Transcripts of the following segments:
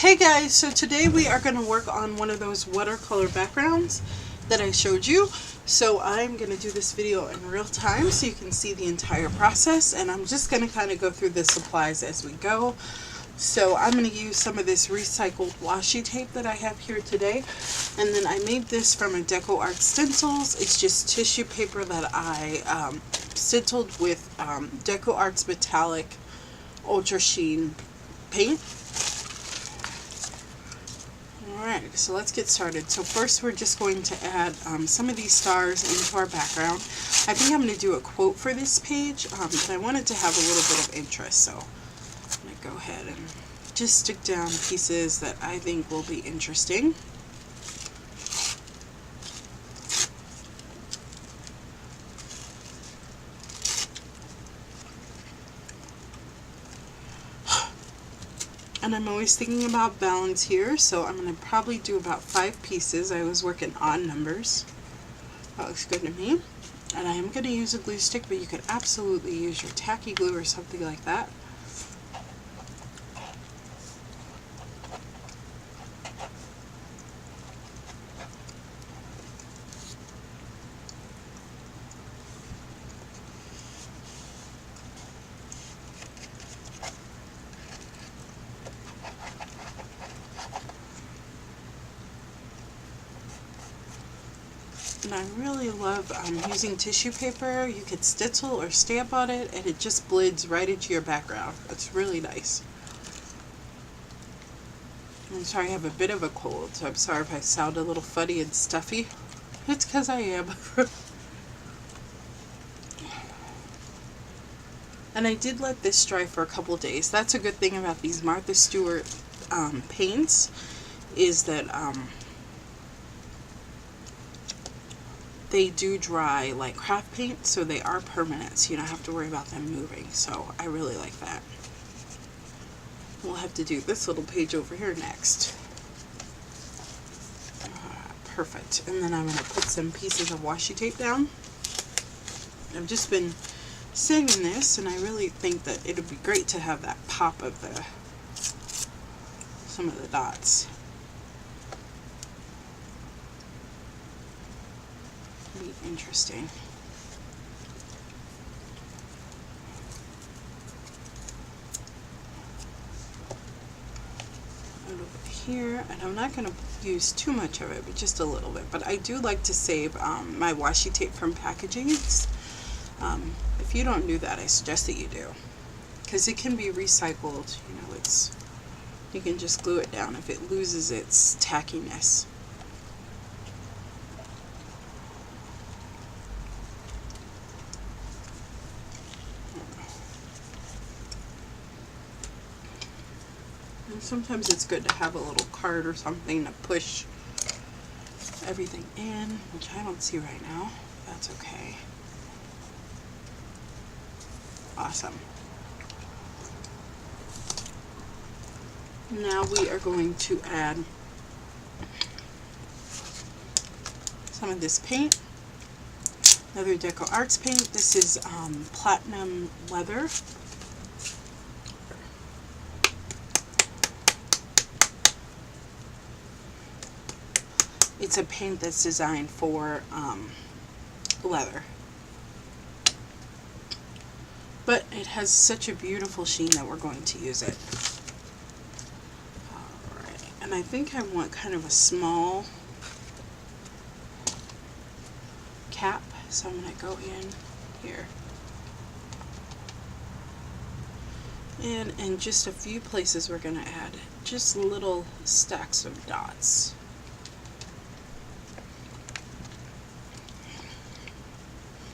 Hey guys, so today we are going to work on one of those watercolor backgrounds that I showed you. So I'm going to do this video in real time so you can see the entire process, and I'm just going to kind of go through the supplies as we go. So I'm going to use some of this recycled washi tape that I have here today, and then I made this from a Deco Art Stencils. It's just tissue paper that I stenciled with Deco Art's metallic ultra sheen paint. Alright, so let's get started. So first we're just going to add some of these stars into our background. I think I'm going to do a quote for this page, but I want it to have a little bit of interest, so I'm going to go ahead and just stick down pieces that I think will be interesting. And I'm always thinking about balance here, so I'm going to probably do about 5 pieces. I was working odd numbers. That looks good to me. And I am going to use a glue stick, but you could absolutely use your tacky glue or something like that. And I really love using tissue paper. You could stencil or stamp on it, and it just blends right into your background. It's really nice. I'm sorry, I have a bit of a cold, so I'm sorry if I sound a little funny and stuffy. It's because I am. And I did let this dry for a couple days. That's a good thing about these Martha Stewart paints, is that they do dry like craft paint, so they are permanent, so you don't have to worry about them moving. So I really like that. We'll have to do this little page over here next. Perfect. And then I'm going to put some pieces of washi tape down. I've just been saving this, and I really think that it would be great to have that pop of some of the dots. Interesting. Over here, and I'm not going to use too much of it, but just a little bit. But I do like to save my washi tape from packaging. If you don't do that, I suggest that you do, because it can be recycled. You know, you can just glue it down if it loses its tackiness. And sometimes it's good to have a little card or something to push everything in, which I don't see right now. That's okay. Awesome. Now we are going to add some of this paint. Another Deco Arts paint. This is platinum leather. It's a paint that's designed for leather. But it has such a beautiful sheen that we're going to use it. Alright, and I think I want kind of a small cap, so I'm going to go in here. And in just a few places we're going to add just little stacks of dots.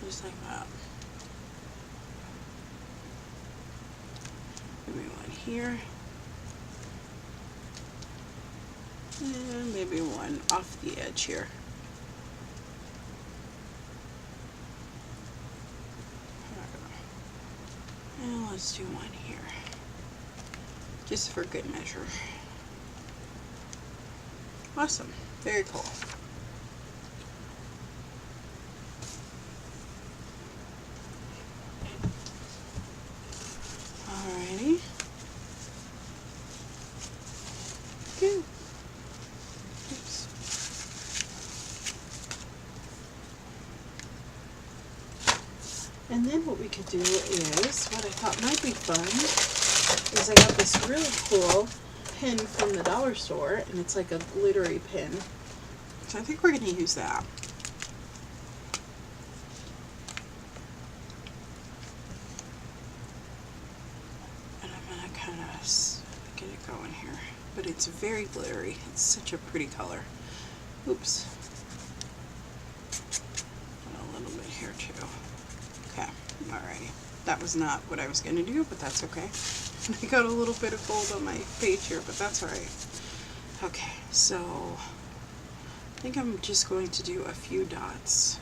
Just like that. Maybe one here. And maybe one off the edge here. And let's do one here. Just for good measure. Awesome. Very cool. Alrighty. And then what we could do is, what I thought might be fun, is I got this really cool pin from the dollar store, and it's like a glittery pin. So I think we're going to use that. And I'm going to kind of get it going here. But it's very glittery. It's such a pretty color. Oops. And a little bit here too. Okay, alrighty. That was not what I was going to do, but that's okay. And I got a little bit of gold on my page here, but that's alright. Okay, so I think I'm just going to do a few dots.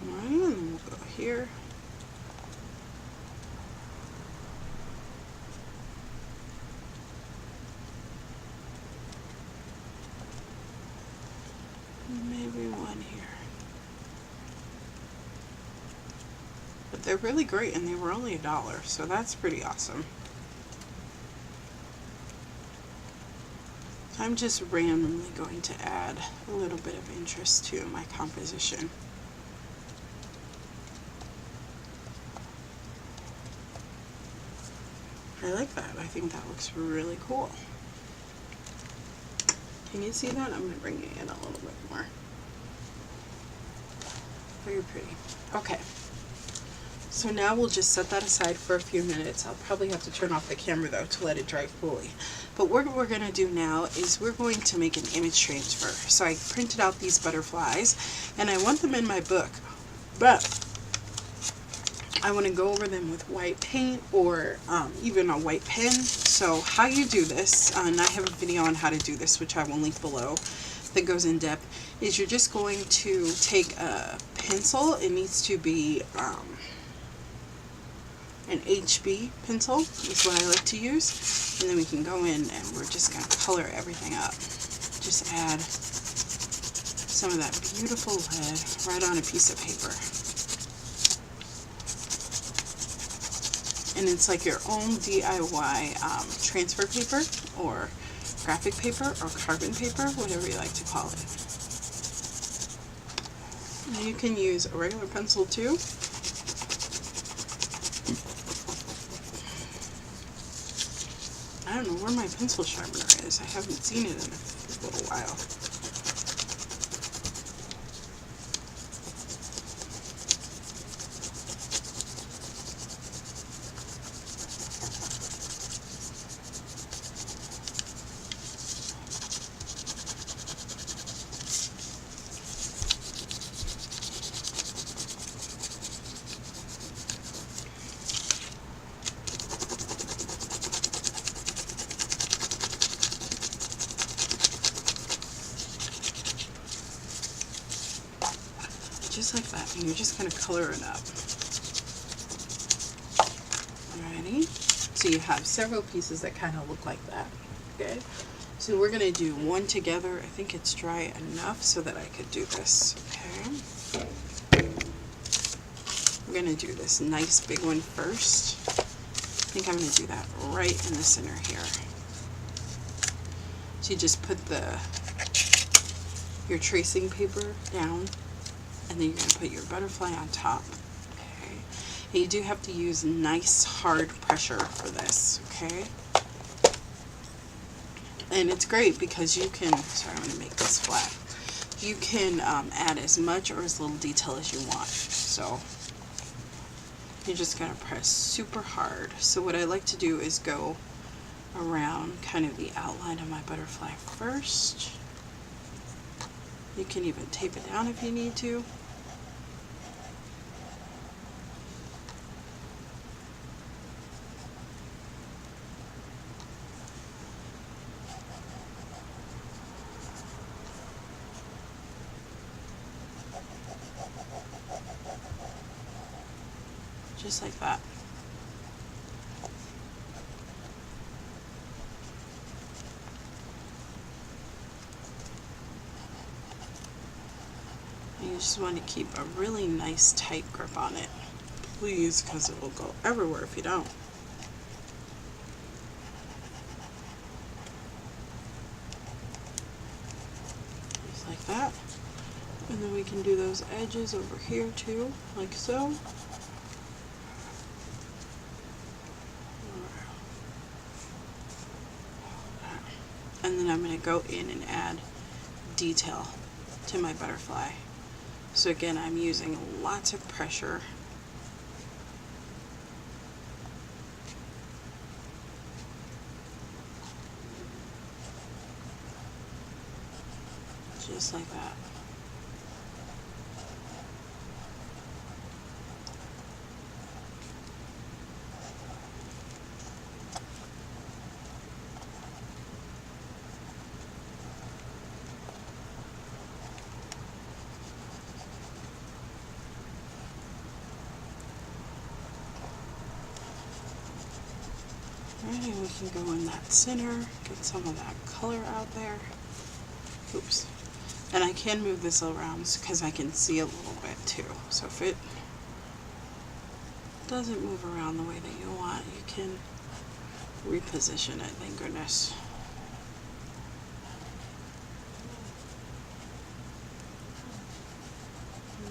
Alright, and then we'll go here. Maybe one here. But they're really great, and they were only $1, so that's pretty awesome. I'm just randomly going to add a little bit of interest to my composition. I like that. I think that looks really cool. Can you see that? I'm going to bring it in a little bit more. Very pretty. Okay. So now we'll just set that aside for a few minutes. I'll probably have to turn off the camera though to let it dry fully. But what we're going to do now is we're going to make an image transfer. So I printed out these butterflies and I want them in my book. But I want to go over them with white paint or even a white pen. So how you do this, and I have a video on how to do this, which I will link below, that goes in depth, is you're just going to take a pencil. It needs to be an HB pencil is what I like to use, and then we can go in and we're just going to color everything up. Just add some of that beautiful red right on a piece of paper. And it's like your own DIY transfer paper or graphic paper or carbon paper, whatever you like to call it. And you can use a regular pencil too. I don't know where my pencil sharpener is. I haven't seen it in a little while. Just like that, and you're just going to color it up. Alrighty, so you have several pieces that kind of look like that. Okay, so we're going to do one together. I think it's dry enough so that I could do this. Okay, we're going to do this nice big one first. I think I'm going to do that right in the center here. So you just put your tracing paper down, and then you're going to put your butterfly on top. Okay, and you do have to use nice hard pressure for this. Okay, and it's great because you can, sorry, I'm going to make this flat. You can add as much or as little detail as you want. So you're just going to press super hard. So what I like to do is go around kind of the outline of my butterfly first. You can even tape it down if you need to. Just like that. just want to keep a really nice tight grip on it, please, because it will go everywhere if you don't. Just like that. And then we can do those edges over here too, like so. And then I'm going to go in and add detail to my butterfly. So again, I'm using lots of pressure. Just like that. Alright, and we can go in that center, get some of that color out there. Oops. And I can move this around because I can see a little bit too. So if it doesn't move around the way that you want, you can reposition it, thank goodness.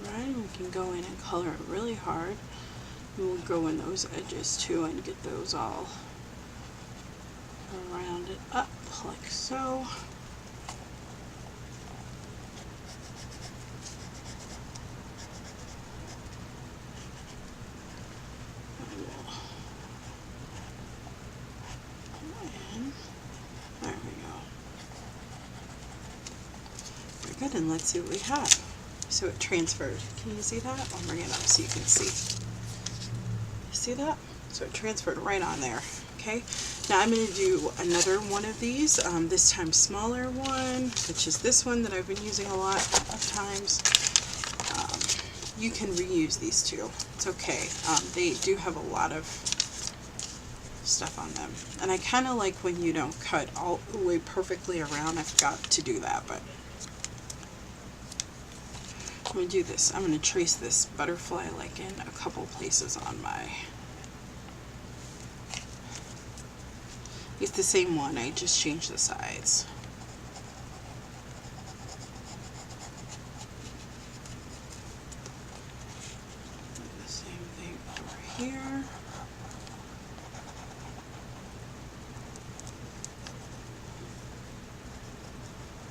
Alright, we can go in and color it really hard. We'll go in those edges too and get those all round it up like so. And there we go. Very good, and let's see what we have. So it transferred. Can you see that? I'll bring it up so you can see. You see that? So it transferred right on there. Okay. Now I'm going to do another one of these, this time smaller one, which is this one that I've been using a lot of times. You can reuse these two. It's okay. They do have a lot of stuff on them. And I kind of like when you don't cut all the way perfectly around. I forgot to do that, but I'm going to do this. I'm going to trace this butterfly like in a couple places on my... It's the same one, I just changed the size. Do the same thing over here.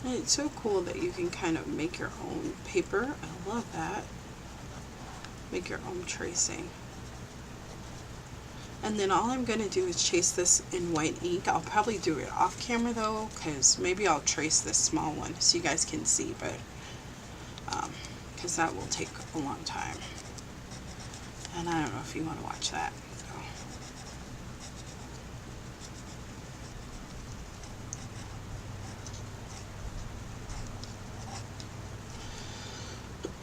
And it's so cool that you can kind of make your own paper. I love that. Make your own tracing. And then all I'm going to do is chase this in white ink. I'll probably do it off camera though, because maybe I'll trace this small one so you guys can see, but because that will take a long time. And I don't know if you want to watch that.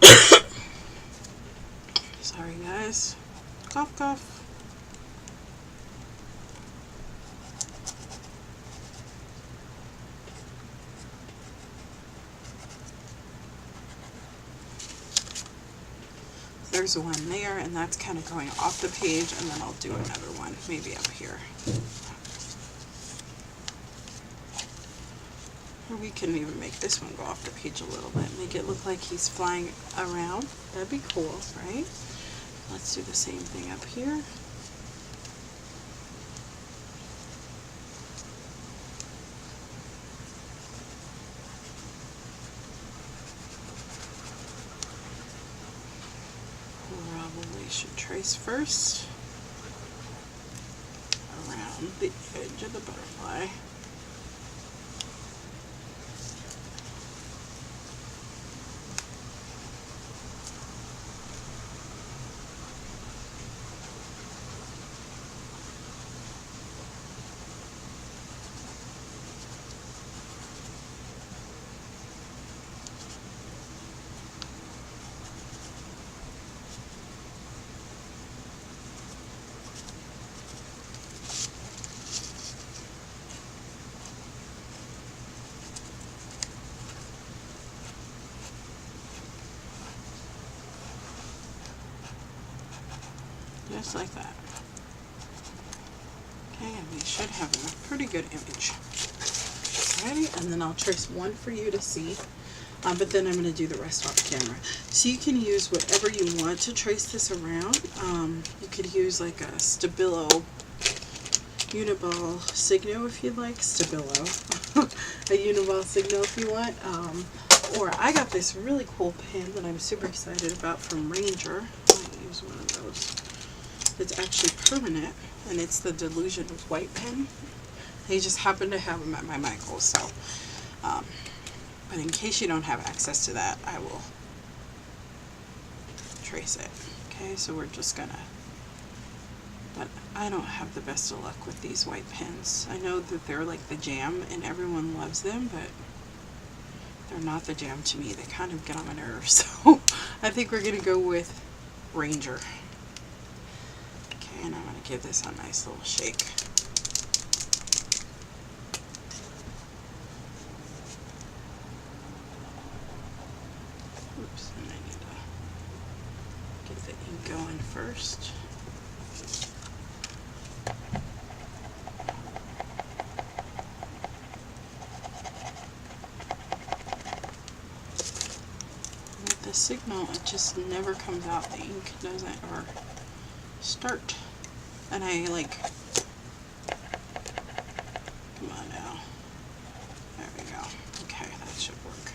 So. Sorry guys. Cough cough. There's one there, and that's kind of going off the page, and then I'll do another one, maybe up here. Or we can even make this one go off the page a little bit, make it look like he's flying around. That'd be cool, right? Let's do the same thing up here. Should trace first around the edge of the butterfly. just like that. Okay, and we should have a pretty good image. Alrighty, and then I'll trace one for you to see, but then I'm going to do the rest off camera. So you can use whatever you want to trace this around. You could use like a Stabilo Uniball Signo if you'd like. Stabilo. A Uniball Signo if you want. Or I got this really cool pen that I'm super excited about from Ranger. I might use one of those. It's actually permanent, and it's the Delusion White pen. They just happen to have them at my Michael's, so, but in case you don't have access to that, I will trace it. Okay, so we're just gonna, but I don't have the best of luck with these white pens. I know that they're like the jam and everyone loves them, but they're not the jam to me. They kind of get on my nerves, so I think we're gonna go with Ranger. Okay, and I'm gonna give this a nice little shake. Oops, and I need to get the ink going first. With the Signal, it just never comes out. The ink doesn't ever start. And I like, come on now. There we go. Okay, that should work.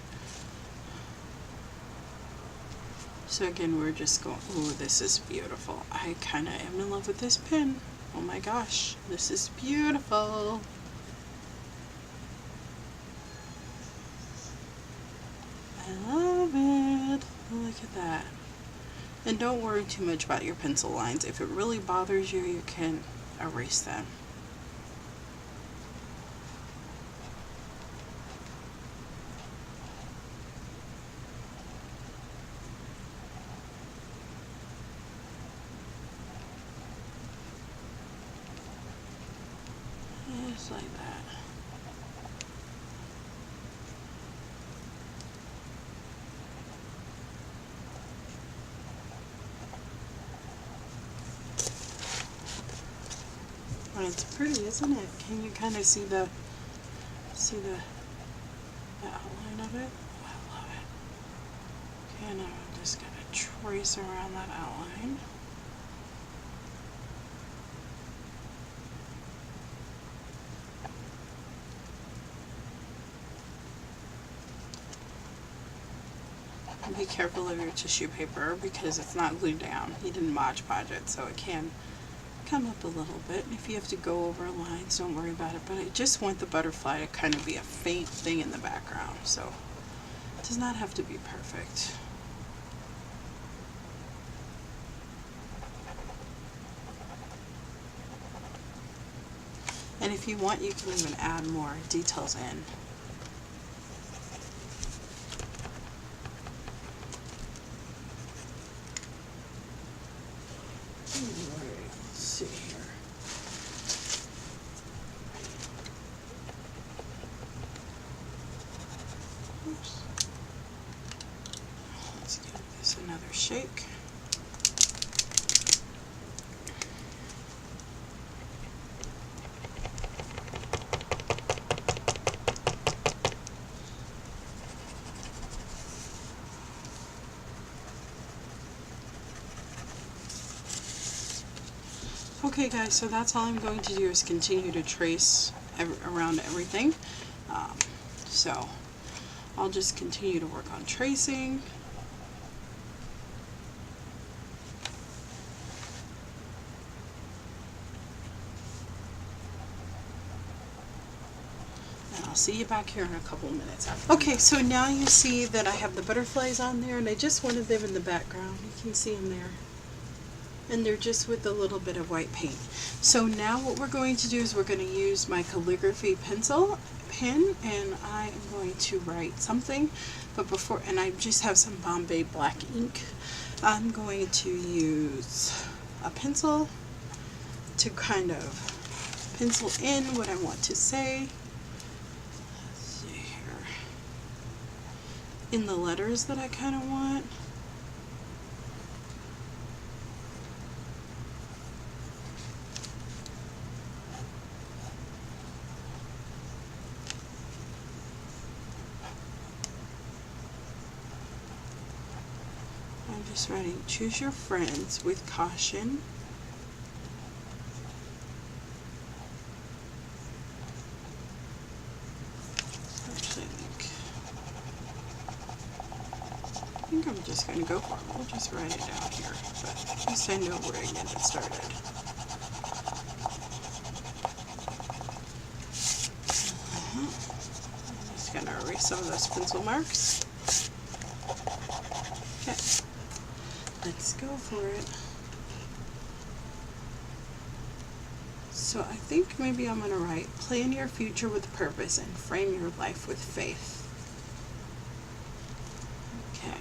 So again, we're just going, ooh, this is beautiful. I kind of am in love with this pen. Oh my gosh, this is beautiful. I love it. Look at that. And don't worry too much about your pencil lines. If it really bothers you, you can erase them. Just like that. And it's pretty, isn't it? Can you kind of see the outline of it? Oh, I love it. Okay, now I'm just gonna trace around that outline. And be careful of your tissue paper because it's not glued down. You didn't Mod Podge it, so it can come up a little bit. If you have to go over lines, don't worry about it. But I just want the butterfly to kind of be a faint thing in the background, so it does not have to be perfect. And if you want, you can even add more details in. Let's see here. Oops. Let's give this another shake. Okay guys, so that's all I'm going to do is continue to trace around everything. So I'll just continue to work on tracing. And I'll see you back here in a couple of minutes. Okay, so now you see that I have the butterflies on there, and I just wanted them in the background. You can see them there. And they're just with a little bit of white paint. So now what we're going to do is we're going to use my calligraphy pen, and I am going to write something. But before, and I just have some Bombay black ink, I'm going to use a pencil to kind of pencil in what I want to say. Let's see here. In the letters that I kind of want. Just writing, choose your friends with caution. Actually, I think I'm just going to go for it. We'll just write it down here, but at least I know where to get it started. I'm just going to erase some of those pencil marks. Okay, let's go for it. So I think maybe I'm going to write, plan your future with purpose and frame your life with faith. Okay,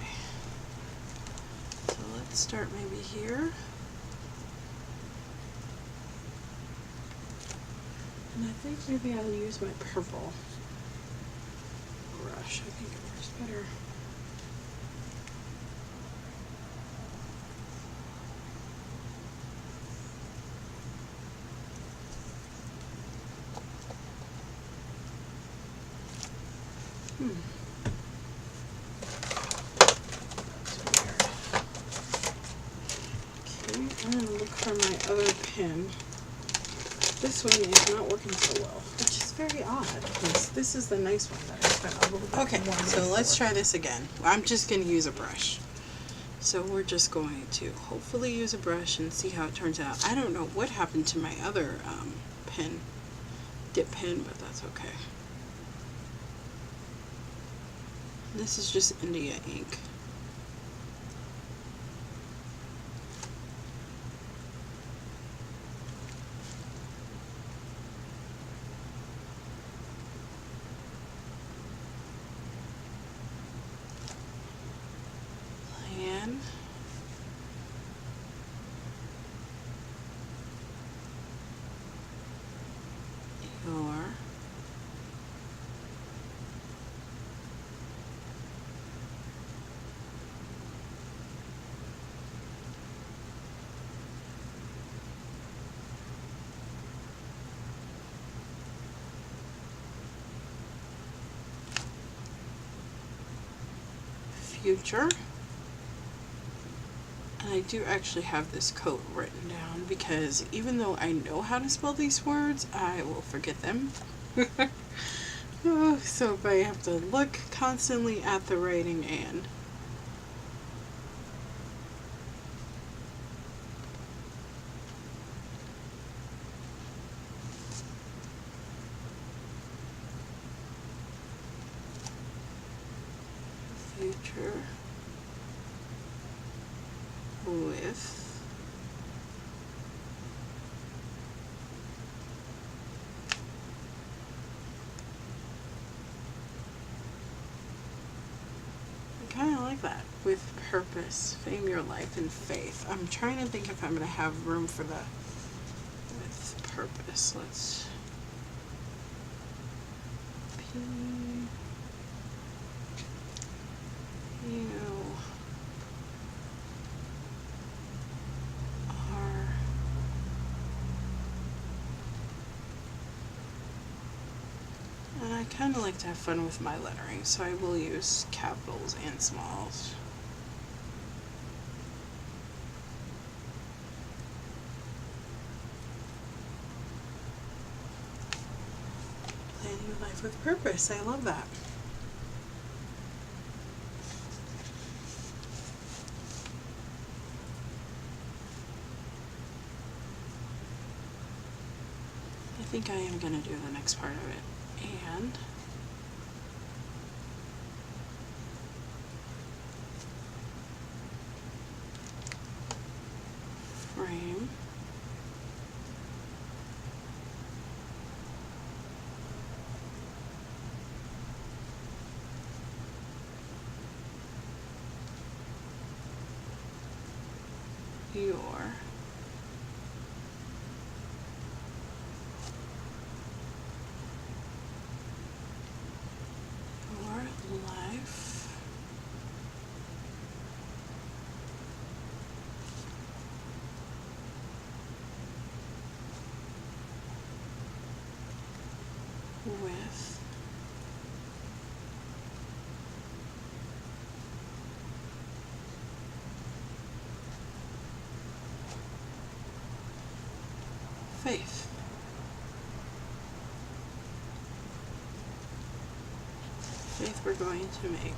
so let's start maybe here. And I think maybe I'll use my purple brush. I think it works better. Okay, I'm going to look for my other pen. This one is not working so well, which is very odd because this is the nice one that I spent a little bit more money for. So let's try this again. I'm just going to use a brush. So we're just going to hopefully use a brush and see how it turns out. I don't know what happened to my other pen, dip pen, but that's okay. This is just India ink. Plan your future. And I do actually have this quote written down because even though I know how to spell these words, I will forget them. Oh, so if I have to look constantly at the writing and future with I kind of like that, with purpose, fame your life and faith. I'm trying to think if I'm going to have room for the with purpose. Let's P U R and I kind of like to have fun with my lettering, so I will use capitals and smalls. Planning a life with purpose. I love that. I think I am going to do the next part of it. And frame your life with Faith. Faith we're going to make.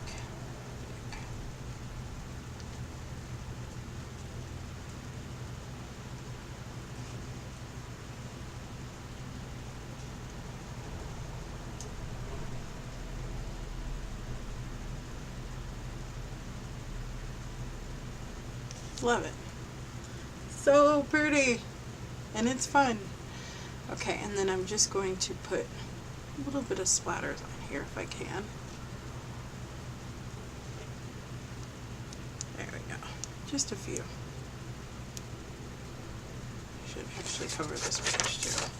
Love it. So pretty. And it's fun. Okay, and then I'm just going to put a little bit of splatters on here if I can. There we go. Just a few. I should actually cover this brush too.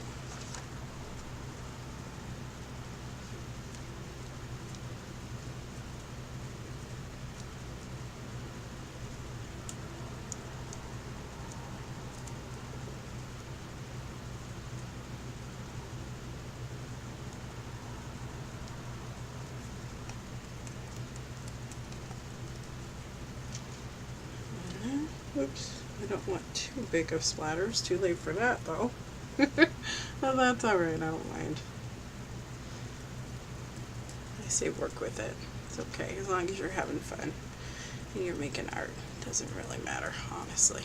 Oops, I don't want too big of splatters. Too late for that though. Well, that's alright, I don't mind. I say work with it. It's okay, as long as you're having fun and you're making art. It doesn't really matter, honestly.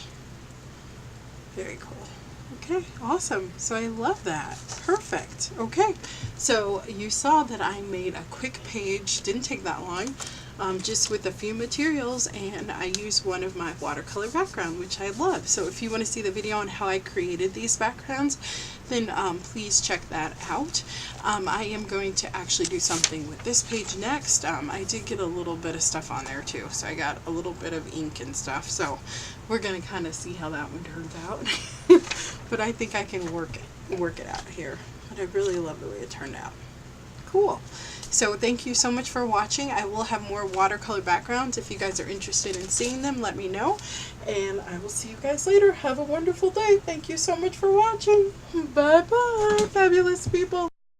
Very cool. Okay, awesome. So I love that. Perfect. Okay, so you saw that I made a quick page. Didn't take that long. Just with a few materials, and I used one of my watercolor background, which I love. So if you want to see the video on how I created these backgrounds, then please check that out. I am going to actually do something with this page next. I did get a little bit of stuff on there too, so I got a little bit of ink and stuff, so we're going to kind of see how that one turns out. But I think I can work it out here. But I really love the way it turned out. Cool. So thank you so much for watching. I will have more watercolor backgrounds. If you guys are interested in seeing them, let me know. And I will see you guys later. Have a wonderful day. Thank you so much for watching. Bye-bye, fabulous people.